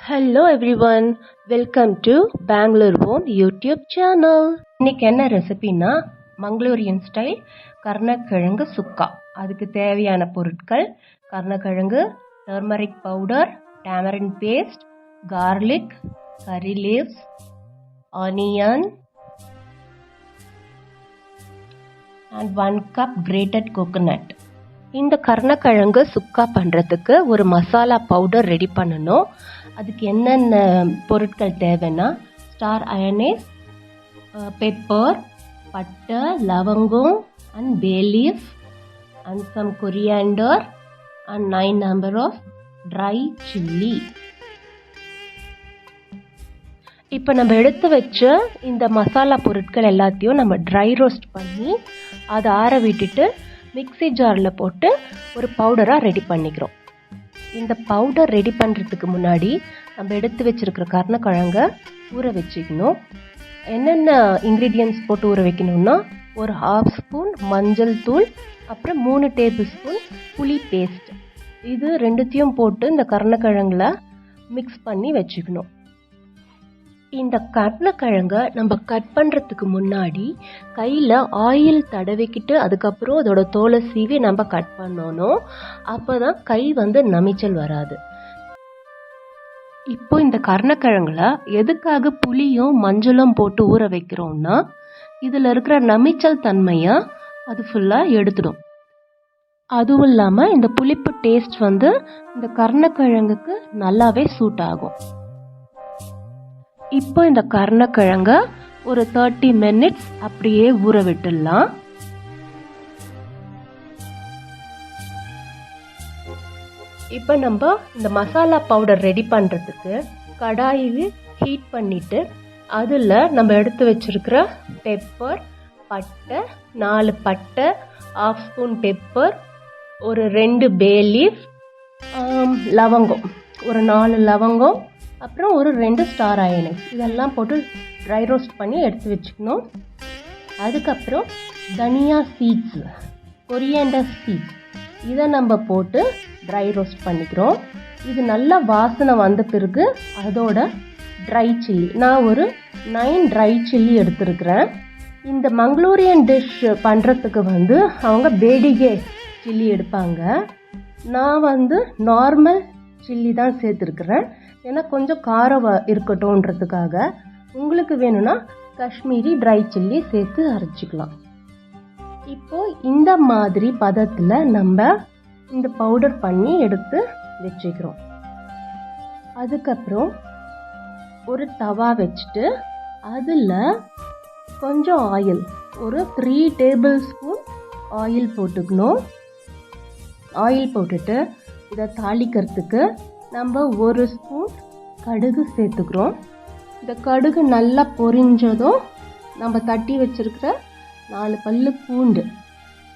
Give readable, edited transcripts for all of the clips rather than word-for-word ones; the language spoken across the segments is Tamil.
Hello everyone, welcome to Bangalore own YouTube channel. இன்னைக்கு என்ன ரெசிபின்னா மங்களூரியன் ஸ்டைல் கருணக்கிழங்கு சுக்கா. அதுக்கு தேவையான பொருட்கள்: கருணக்கிழங்கு, turmeric powder, tamarind paste, garlic, curry leaves, onion and 1 cup grated coconut. இந்த கருணக்கிழங்கு சுக்கா பண்ணுறதுக்கு ஒரு மசாலா பவுடர் ரெடி பண்ணணும். அதுக்கு என்னென்ன பொருட்கள் தேவைன்னா ஸ்டார் அயனேஸ், பெப்பர், பட்டை, லவங்கம் and bay leaf and some coriander and 9 number of dry chilli. இப்போ நம்ம எடுத்து வச்ச இந்த மசாலா பொருட்கள் எல்லாத்தையும் நம்ம ட்ரை ரோஸ்ட் பண்ணி அதை ஆற விட்டுட்டு மிக்ஸி ஜாரில் போட்டு ஒரு பவுடராக ரெடி பண்ணிக்கிறோம். இந்த பவுடர் ரெடி பண்ணுறதுக்கு முன்னாடி நம்ம எடுத்து வச்சுருக்கிற கருணக்கிழங்க ஊற வச்சுக்கணும். என்னென்ன இன்க்ரீடியன்ட்ஸ் போட்டு ஊற வைக்கணும்னா ஒரு 1/2 ஸ்பூன் மஞ்சள் தூள், அப்புறம் 3 டேபிள் ஸ்பூன் புளி பேஸ்ட். இது ரெண்டுத்தையும் போட்டு இந்த கருணக்கிழங்குல மிக்ஸ் பண்ணி வச்சுக்கணும். இந்த கருணக்கிழங்க நம்ம கட் பண்ணுறதுக்கு முன்னாடி கையில் ஆயில் தடவிக்கிட்டு அதுக்கப்புறம் அதோட தோலை சீவி நம்ம கட் பண்ணணும். அப்போ தான் கை நமிச்சல் வராது. இப்போ இந்த கருணக்கிழங்குல எதுக்காக புளியும் மஞ்சளும் போட்டு ஊற வைக்கிறோம்னா இதில் இருக்கிற நமிச்சல் தன்மையை அது ஃபுல்லாக எடுத்துடும். அதுவும் இல்லாமல் இந்த புளிப்பு டேஸ்ட் இந்த கருணக்கிழங்குக்கு நல்லாவே சூட் ஆகும். இப்போ இந்த கருணக்கிழங்க ஒரு 30 மினிட்ஸ் அப்படியே ஊற விட்டுடலாம். இப்போ நம்ம இந்த மசாலா பவுடர் ரெடி பண்ணுறதுக்கு கடாயில் ஹீட் பண்ணிட்டு அதில் நம்ம எடுத்து வச்சிருக்கிற பெப்பர், பட்டை, 4 பட்டை, 1/2 ஸ்பூன் பெப்பர், ஒரு 2 பே லீஃப், லவங்கம் ஒரு 4 லவங்கம், அப்புறம் ஒரு 2 ஸ்டார் அயனேஸ் இதெல்லாம் போட்டு ட்ரை ரோஸ்ட் பண்ணி எடுத்து வச்சுக்கணும். அதுக்கப்புறம் தனியா சீட்ஸ், கொரியாண்டர் சீட்ஸ் இதை நம்ம போட்டு ட்ரை ரோஸ்ட் பண்ணிக்கிறோம். இது நல்லா வாசனை வந்த பிறகு அதோட ட்ரை சில்லி, நான் ஒரு 9 ட்ரை சில்லி எடுத்துருக்கிறேன். இந்த மங்களூரியன் டிஷ் பண்ணுறதுக்கு அவங்க பேடிகே சில்லி எடுப்பாங்க. நான் நார்மல் சில்லி தான் சேர்த்துருக்குறேன். ஏன்னா கொஞ்சம் காரம் இருக்கட்டும்ன்றதுக்காக. உங்களுக்கு வேணும்னா காஷ்மீரி ட்ரை சில்லி சேர்த்து அரைச்சிக்கலாம். இப்போ இந்த மாதிரி பதத்தில் நம்ம இந்த பவுடர் பண்ணி எடுத்து வச்சுக்கிறோம். அதுக்கப்புறம் ஒரு தவா வச்சுட்டு அதில் கொஞ்சம் ஆயில், ஒரு 3 டேபிள் ஸ்பூன் ஆயில் போட்டுக்கணும். ஆயில் போட்டுட்டு இதை தாளிக்கிறதுக்கு நம்ம 1 ஸ்பூன் கடுகு சேர்த்துக்கிறோம். இந்த கடுகு நல்லா பொரிஞ்சதும் நம்ம தட்டி வச்சிருக்கிற 4 பல்லு பூண்டு,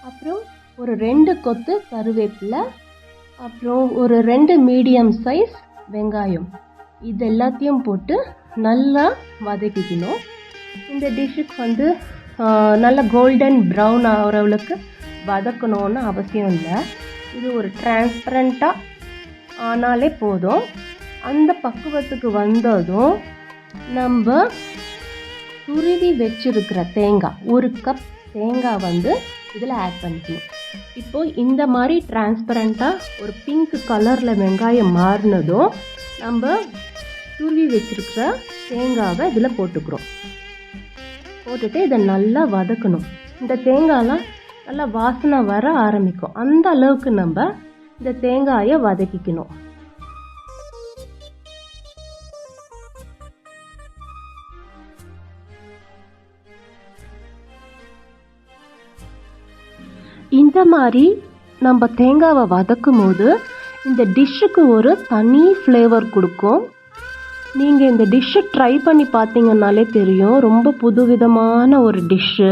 அப்புறம் ஒரு 2 கொத்து கருவேப்பிலை, அப்புறம் ஒரு 2 மீடியம் சைஸ் வெங்காயம் இது எல்லாத்தையும் போட்டு நல்லா வதக்கிக்கணும். இந்த டிஷ்ஷுக்கு நல்லா கோல்டன் ப்ரௌன் ஆகிறவளுக்கு வதக்கணும்னு அவசியம் இல்லை. இது ஒரு டிரான்ஸ்பரண்ட்டாக ஆனாலே போதும். அந்த பக்குவத்துக்கு வந்ததும் நம்ம துருவி வச்சிருக்கிற தேங்காய், 1 கப் தேங்காய் இதில் ஆட் பண்ணிக்கணும். இப்போ இந்த மாதிரி டிரான்ஸ்பரண்ட்டாக ஒரு பிங்க் கலரில் வெங்காயம் மாறினதும் நம்ம துருவி வச்சிருக்கிற தேங்காவை இதில் போட்டுக்கிறோம். போட்டுட்டு இதை நல்லா வதக்கணும். இந்த தேங்காயெலாம் நல்லா வாசனை வர ஆரம்பிக்கும். அந்த அளவுக்கு நம்ம இந்த தேங்காயை வதக்கிக்கணும். இந்த மாதிரி நம்ம தேங்காவை வதக்கும் போது இந்த டிஷ்ஷுக்கு ஒரு தனி ஃப்ளேவர் கொடுக்கும். நீங்கள் இந்த டிஷ்ஷை ட்ரை பண்ணி பார்த்தீங்கன்னாலே தெரியும். ரொம்ப புதுவிதமான ஒரு டிஷ்ஷு.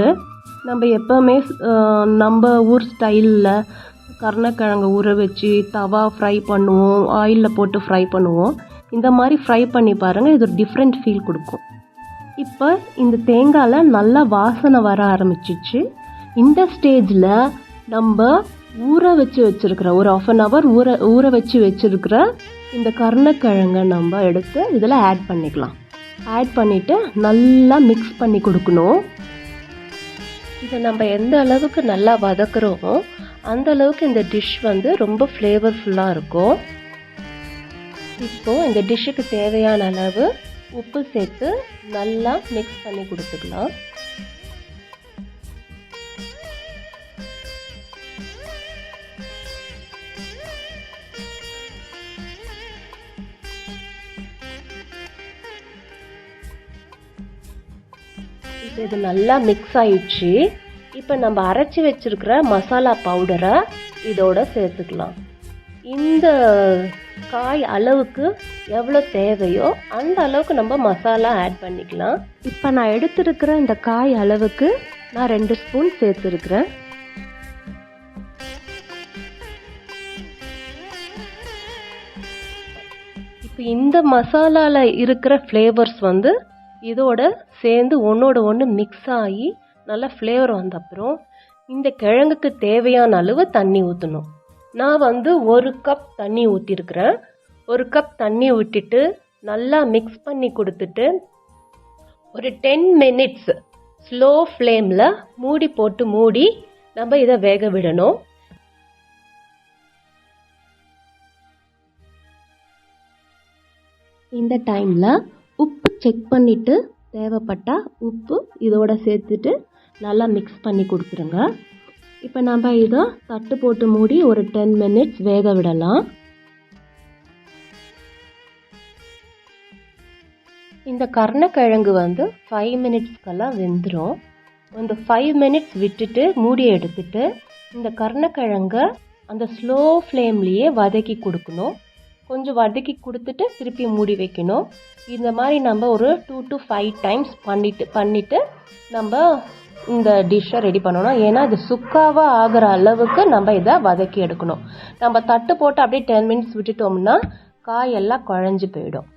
நம்ம எப்போவுமே நம்ம ஊர் ஸ்டைலில் கருணக்கிழங்கு ஊற வச்சு தவா ஃப்ரை பண்ணுவோம், ஆயிலில் போட்டு ஃப்ரை பண்ணுவோம். இந்த மாதிரி ஃப்ரை பண்ணி பாருங்கள், இது ஒரு டிஃப்ரெண்ட் ஃபீல் கொடுக்கும். இப்போ இந்த தேங்காயில் நல்லா வாசனை வர ஆரம்பிச்சிச்சு. இந்த ஸ்டேஜில் நம்ம ஊற வச்சு வச்சுருக்கிற ஒரு 1/2 hour ஊற வச்சு வச்சுருக்கிற இந்த கருணக்கிழங்கை நம்ம எடுத்து இதில் ஆட் பண்ணிக்கலாம். ஆட் பண்ணிவிட்டு நல்லா மிக்ஸ் பண்ணி கொடுக்கணும். இதை நம்ம எந்த அளவுக்கு நல்லா வதக்குறோமோ அந்த அளவுக்கு இந்த டிஷ் வந்து ரொம்ப ஃப்ளேவர்ஃபுல்லாக இருக்கும். இப்போது இந்த டிஷ்ஷுக்கு தேவையான அளவு உப்பு சேர்த்து நல்லா மிக்ஸ் பண்ணி கொடுத்துக்கலாம். இது நல்லா மிக்ஸ் ஆயிடுச்சு. இப்போ நம்ம அரைச்சி வச்சிருக்கிற மசாலா பவுடரை இதோட சேர்த்துக்கலாம். இந்த காய் அளவுக்கு எவ்வளோ தேவையோ அந்த அளவுக்கு நம்ம மசாலா ஆட் பண்ணிக்கலாம். இப்போ நான் எடுத்துருக்கிற இந்த காய் அளவுக்கு நான் 2 ஸ்பூன் சேர்த்துருக்கிறேன். இப்போ இந்த மசாலாவில் இருக்கிற ஃப்ளேவர்ஸ் வந்து இதோட சேர்ந்து ஒன்றோட ஒன்று மிக்ஸ் ஆகி நல்லா ஃப்ளேவர் வந்த அப்புறம் இந்த கிழங்குக்கு தேவையான அளவு தண்ணி ஊற்றணும். நான் வந்து 1 கப் தண்ணி ஊற்றிருக்கிறேன். 1 கப் தண்ணி ஊற்றிட்டு நல்லா மிக்ஸ் பண்ணி கொடுத்துட்டு ஒரு 10 மினிட்ஸ் ஸ்லோ ஃப்ளேமில் மூடி போட்டு மூடி நம்ம இதை வேக விடணும். இந்த டைமில் உப்பு செக் பண்ணிவிட்டு தேவைப்பட்டால் உப்பு இதோட சேர்த்துட்டு நல்லா மிக்ஸ் பண்ணி கொடுத்துருங்க. இப்போ நம்ம இதை தட்டு போட்டு மூடி ஒரு 10 மினிட்ஸ் வேக விடலாம். இந்த கருணக்கிழங்கு வந்து 5 மினிட்ஸ்க்கெல்லாம் வெந்துடும். அந்த 5 மினிட்ஸ் விட்டுட்டு மூடி எடுத்துட்டு இந்த கருணக்கிழங்கை அந்த ஸ்லோ ஃப்ளேம்லேயே வதக்கி கொடுக்கணும். கொஞ்சம் வதக்கி கொடுத்துட்டு திருப்பி மூடி வைக்கணும். இந்த மாதிரி நம்ம ஒரு 2 to 5 டைம்ஸ் பண்ணிவிட்டு நம்ம இந்த டிஷ்ஷை ரெடி பண்ணணும். ஏன்னா இது சுக்காவாக ஆகிற அளவுக்கு நம்ம இதை வதக்கி எடுக்கணும். நம்ம தட்டு போட்டு அப்படியே 10 மினிட்ஸ் விட்டுட்டோம்னா காயெல்லாம் குழஞ்சி போயிடும்.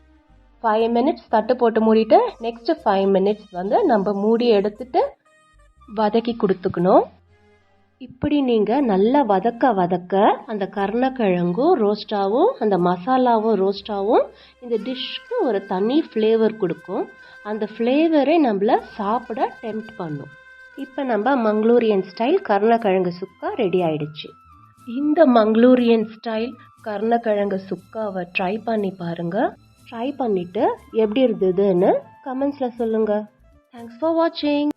5 மினிட்ஸ் தட்டு போட்டு மூடிட்டு நெக்ஸ்ட்டு 5 மினிட்ஸ் வந்து நம்ம மூடி எடுத்துட்டு வதக்கி கொடுத்துக்கணும். இப்படி நீங்கள் நல்லா வதக்க அந்த கருணக்கிழங்கும் ரோஸ்டாகவும் அந்த மசாலாவும் ரோஸ்டாகவும் இந்த டிஷ்க்கு ஒரு தனி ஃப்ளேவர் கொடுக்கும். அந்த ஃப்ளேவரே நம்மளை சாப்பிட டெம்ப்ட் பண்ணும். இப்போ நம்ம மங்களூரியன் ஸ்டைல் கருணக்கிழங்கு சுக்கா ரெடி ஆயிடுச்சு. இந்த மங்களூரியன் ஸ்டைல் கருணக்கிழங்கு சுக்காவை ட்ரை பண்ணி பாருங்கள். ட்ரை பண்ணிவிட்டு எப்படி இருந்ததுன்னு கமெண்ட்ஸில் சொல்லுங்கள். தேங்க்ஸ் ஃபார் வாட்சிங்.